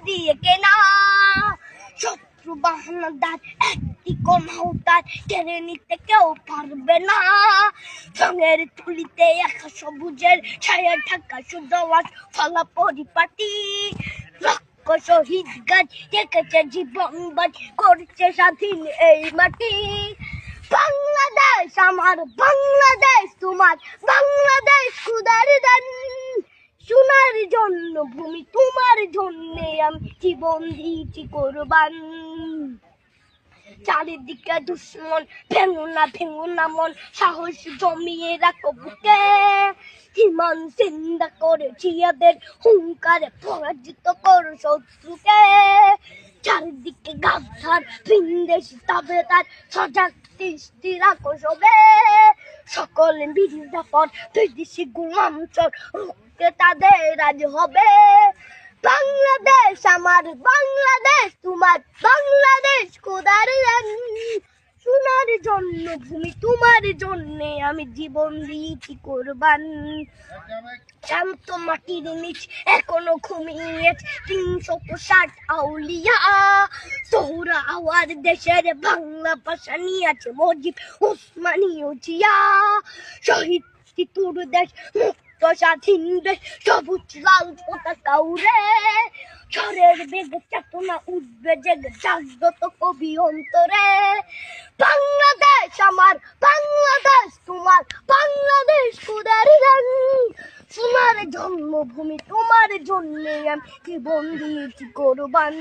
দিয়ে কেনা। শত্রু বাহানাদার একটি কণাও তার কেড়ে নিতে কেউ পারবে না। রঙের তুলিতে একা সবুজের ছায়া ঢাকা সুজলাস ফলা পরিপাটি। লক্ষ শহীদ গাছ রেখেছে জীবন বাজ করছে স্বাধীন এই মাটি। বাংলাদেশ আমার, বাংলাদেশ তোমার, বাংলাদেশ খুদার দান। সোনার জন্য ভূমি তোমার জন্যে আমি জীবন দিয়েছি কোরবান। চারিদিকে দুশ্মন, ভেঙো না মন, সাহস জমিয়ে রাখো বুকে। ইমান জিন্দা করেছি এদের হুঙ্কারে, পরাজিত করো শত্রুকে। চারিদিকে গাদ্দার ভিনদেশি তাবেদার, সজাগ দৃষ্টি রাখো সবে। সকল মির্জাফর বিদেশি গোলাম চোর, রুখতে তাদের আজ হবে। বাংলাদেশ আমার, বাংলাদেশ তোমার, বাংলাদেশ খোদার দান। সোনার জন্য ভূমি তোমার জন্যে আমি জীবন দিয়েছি কোরবান। শান্ত মাটির নিচ এখনো ঘুমিয়ে 360 আউলিয়া। সোহরা আওয়ার দেশের বাংলা ভাষা নিয়ে আছে মজিব ওসমানী ও জিয়া। শহীদ তিতুর দেশ, মুক্ত স্বাধীন দেশ, সবুজ লাল পতাকা উড়ে। ঝড়ের বেগে চেতনা উঠবে জেগে, জাগ্রত কবি অন্তরে। বাংলাদেশ আমার, বাংলাদেশ তোমার, বাংলাদেশ খোদার দান। সোনার জন্মভূমি তোমার জন্যে আমি জীবন দিয়েছি কোরবান।